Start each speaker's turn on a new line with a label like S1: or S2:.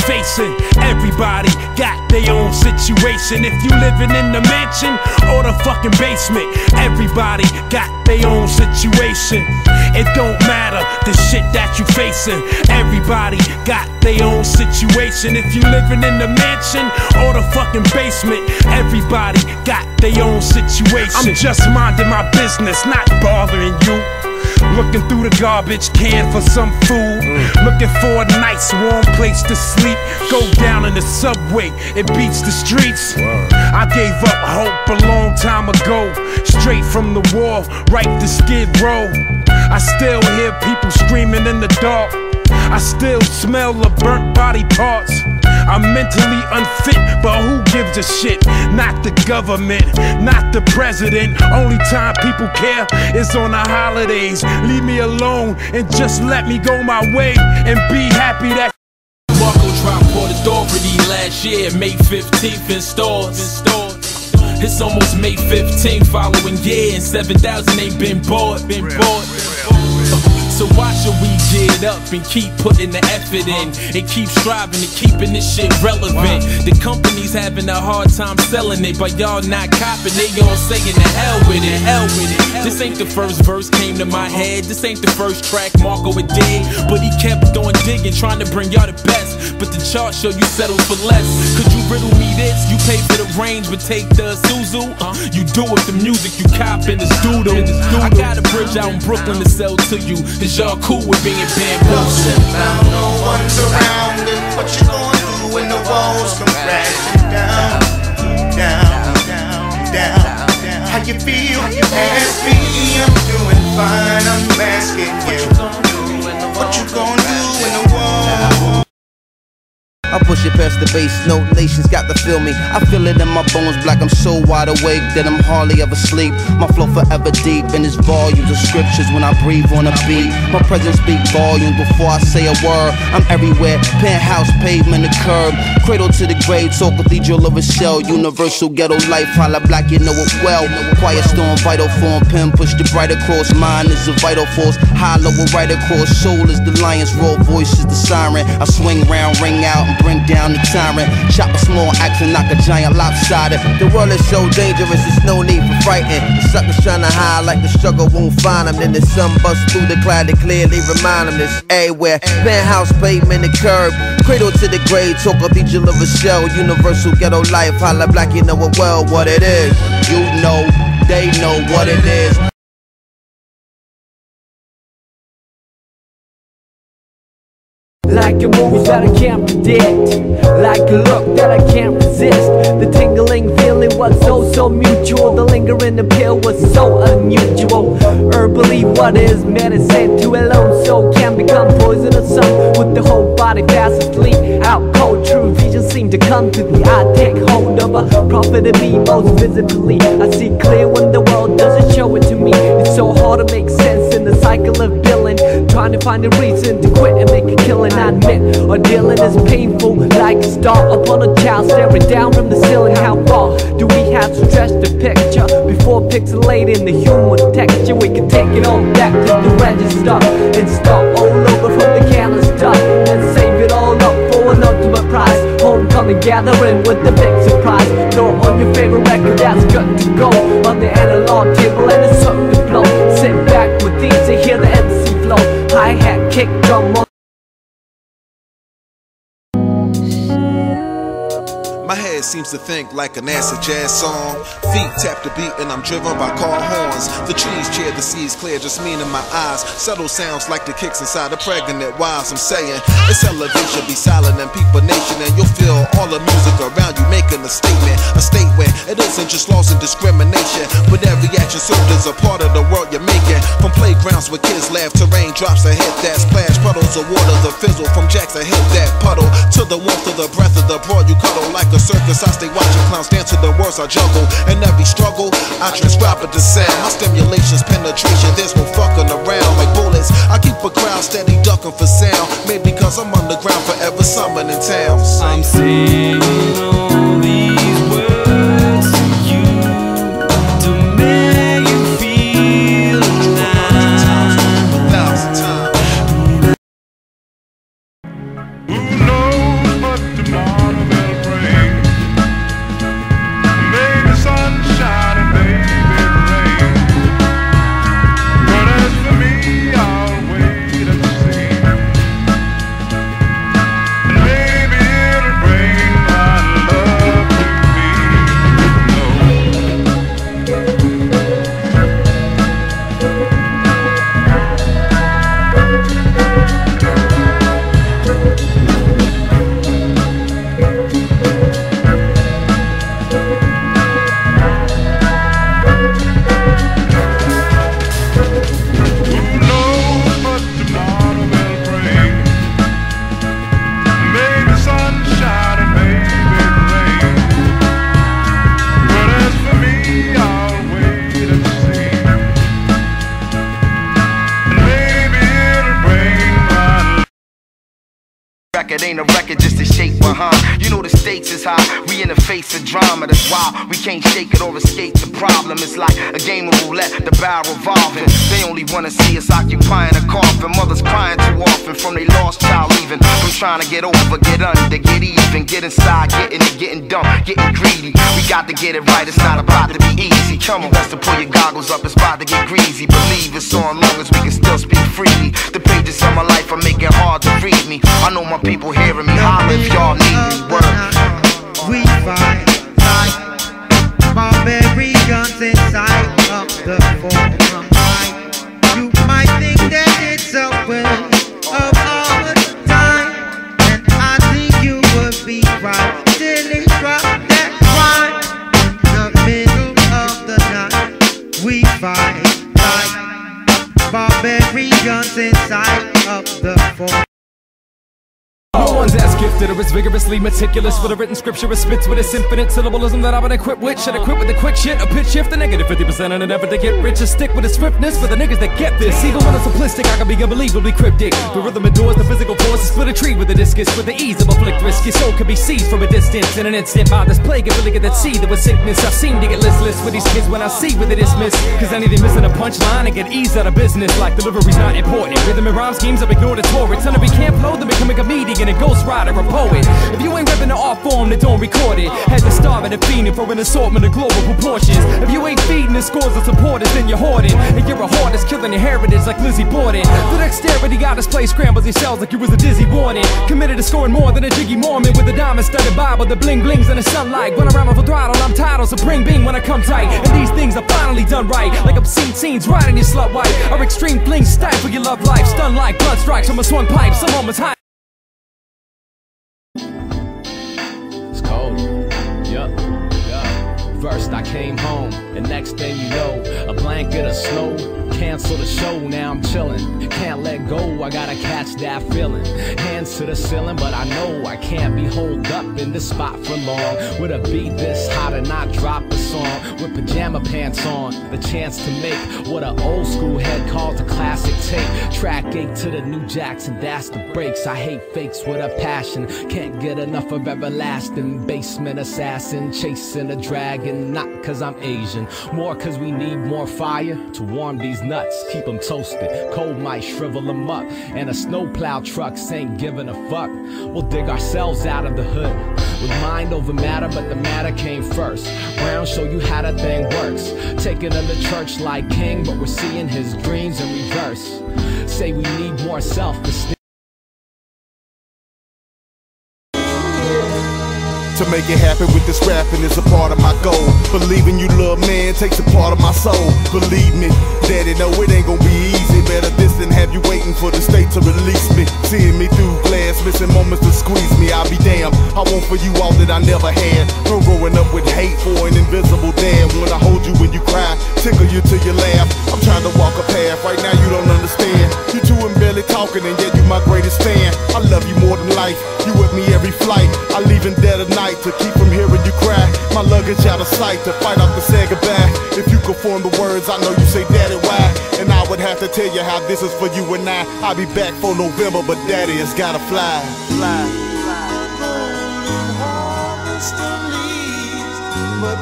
S1: facing. Everybody got their own situation. If you living in the mansion or the fucking basement, everybody got their own situation. It don't matter the shit that you facing. Everybody got their own situation. If you living in the mansion or the fucking basement, everybody got their own situation. I'm just minding my business, not bothering you. Looking through the garbage can for some food. Looking for a nice warm place to sleep. Go down in the subway, it beats the streets. I gave up hope a long time ago. Straight from the wall, right to Skid Row. I still hear people screaming in the dark. I still smell the burnt body parts. I'm mentally unfit, but who gives a shit? Not the government, not the president. Only time people care is on the holidays. Leave me alone and just let me go my way and be happy that
S2: Marco dropped Auditorium last year, May 15th in stores. It's almost May 15th, following year, and 7,000 ain't been bought. So why should we get up and keep putting the effort in and keep striving and keeping this shit relevant? The company's having a hard time selling it, but y'all not copping. They all saying the hell with it, hell with it. This ain't the first verse came to my head. This ain't the first track Marco had did, but he kept on digging, trying to bring y'all the best. But the chart show you settled for less. Could you riddle me this? You pay for the range, but take the Suzu. You do it the music, you cop in this doodle. I got a bridge out in Brooklyn to sell to you. Y'all cool with being bamboozled.
S3: No one's around, and what you gonna do when the walls come crashing down, down, down, down? How you feel? Ask me, I'm doing fine. I'm asking you, what you gonna do when the walls?
S4: I push it past the base, no nations got to feel me. I feel it in my bones, Black, I'm so wide awake that I'm hardly ever sleep. My flow forever deep in its volumes of scriptures when I breathe on a beat. My presence speak volumes before I say a word. I'm everywhere, penthouse, pavement, the curb. Cradle to the grave, so cathedral of a shell. Universal ghetto life, holla Black, you know it well. Quiet storm, vital form, pen push the bright across. Mine is a vital force, hollow right across. Soul is the lion's roar, voice is the siren. I swing round, ring out, and bring down the tyrant. Chop a small axe and knock a giant lopsided. The world is so dangerous, there's no need for frightened. The suckers trying to hide like the struggle won't find them. Then the sun busts through the cloud to clearly remind them this everywhere. Penthouse, pavement, the curb. Cradle to the grave, talk cathedral of a shell. Universal ghetto life, holla Black, you know it well what it is. You know, they know what it is.
S5: Like a movie that I can't predict, like a look that I can't resist. The tingling feeling was so mutual. The lingering appeal was so unusual. Herbally, what is medicine to a lone soul can become poisonous. Some with the whole body fast asleep. Out cold, true vision seem to come to the eye. Take hold of a prophet of me most visibly. I see clear when the world doesn't show it to me. It's so hard to make sense in the cycle of billing. Trying to find a reason to quit and make a killing. I admit, ordealing is painful, like a star upon a child staring down from the ceiling. How far do we have to stretch the picture before pixelating the human texture? We can take it all back to the register and start all over from the canister and save it all up for an ultimate prize. Homecoming gathering with the big surprise. Throw on your favorite record that's good to go on the analog table and a circuit flow. Sit back with these and hear the MC flow. Hi-hat, kick, drum on.
S6: My head seems to think like an acid jazz song. Feet tap the beat and I'm driven by car horns. The trees cheer, the seas clear, just me in my eyes. Subtle sounds like the kicks inside a pregnant wives. I'm saying, this elevation be silent and people nation. And you'll feel all the music around you making a statement. A state where it isn't just laws and discrimination, but every action served is a part of the world you're making. From playgrounds where kids laugh to raindrops that hit that splash. Puddles of water, the fizzle from jacks that hit that puddle. To the warmth of the breath of the broad you cuddle like a circus. I stay watching clowns dance to the words I juggle. And every struggle, I transcribe it to sound. My stimulation's penetration, there's no fucking around. Like bullets, I keep a crowd steady ducking for sound. Maybe because I'm underground forever summoning towns.
S2: I'm singing all these words to you to make you feel alive.
S6: 1,000 times.
S7: Who knows but
S4: Record ain't a record, just a shape behind. You know the stakes is high, we in the face of drama. That's why we can't shake it or escape the problem. It's like a game of roulette, the barrel revolving. They only wanna see us occupying a coffin. Mothers crying too often from they lost child leaving. From trying to get over, get under, get even, get inside, getting it, getting dumb, getting greedy. We got to get it right, it's not about to be easy. Come on, best to pull your goggles up, it's about to get greasy. Believe it's on long as we can still speak freely. The pages of my life are making it hard to read me. I know my people hearing me, holler if y'all need me. Word.
S7: We fight like barbarians inside of the forum. You might think that it's a waste of all the time, and I think you would be right till it drop that crime in the middle of the night. We fight like barbarians inside of the forum.
S8: No one's as gifted or as vigorously meticulous with a written scripture as spits with this infinite syllabalism that I've been equipped with. Should I quit with the quick shit? A pitch shift the negative 50% and an effort to get rich. Or stick with the swiftness for the niggas that get this. Even when it's simplistic, I can be unbelievably cryptic. The rhythm adores the physical force to split a tree with a discus. With the ease of a flick risk, your soul can be seized from a distance. In an instant, by this plague, it really get that seed with sickness. I seem to get listless with these kids when I see what they dismiss. Cause anything missing a punchline and get eased out of business. Like delivery's not important. Rhythm and rhyme schemes, I've ignored the torrent. Son of we can't flow, then becoming a comedian, a ghost rider, a poet. If you ain't ripping the art form, then don't record it. Had to starve and fiending for an assortment of global proportions. If you ain't feeding the scores of supporters, then you're hoarding. And you're a hoarder, killing your heritage like Lizzie Borden. The dexterity got his play scrambles his cells like you was a dizzy warning. Committed to scoring more than a jiggy Mormon with a diamond-studded Bible, the bling blings in the sunlight. When I rhyme off a throttle, I'm titled Supreme Being when I come tight. And these things are finally done right, like obscene scenes riding your slut wife. Our extreme flings stifle your love life, stun like blood strikes from a swung pipe. Some moments high. First I came home, and next thing you know, a blanket of snow, cancel the show, now I'm chillin'. Can't let go, I gotta catch that feeling. Hands to the ceiling, but I know I can't be holed up in this spot for long. With a beat this hot and not drop a song, with pajama pants on, the chance to make what an old school head calls a classic tape. Track 8 to the new Jackson, that's the breaks. I hate fakes with a passion, can't get enough of everlasting. Basement assassin, chasing a dragon, not cause I'm Asian, more cause we need more fire to warm these nuts, keep them toasted. Cold might shrivel them up, and a snowplow trucks ain't giving a fuck. We'll dig ourselves out of the hood with mind over matter, but the matter came first. Brown show you how that thing works. Taking him to church like king, but we're seeing his dreams in reverse. Say we need more self-esteem.
S6: To make it happen with this rapping is a part of my goal. Believing you love man takes a part of my soul. Believe me, daddy, no it ain't gonna be easy. Better this than have you waiting for the state to release me. Seeing me through glass, missing moments to squeeze me. I'll be damned, I want for you all that I never had. From growing up with hate for an invisible dam. When I hold you when you cry, tickle you till you laugh. I'm trying to walk a path, right now you don't understand. You two and barely talking and yet you my greatest fan. I love you more than life, you with me every flight. I leave in dead of night to keep from hearing you cry. My luggage out of sight to fight off the say goodbye. If you could form the words, I know you say daddy why. And I would have to tell you how this is for you and I. I'll be back for November, but daddy has gotta fly. Fly.
S3: But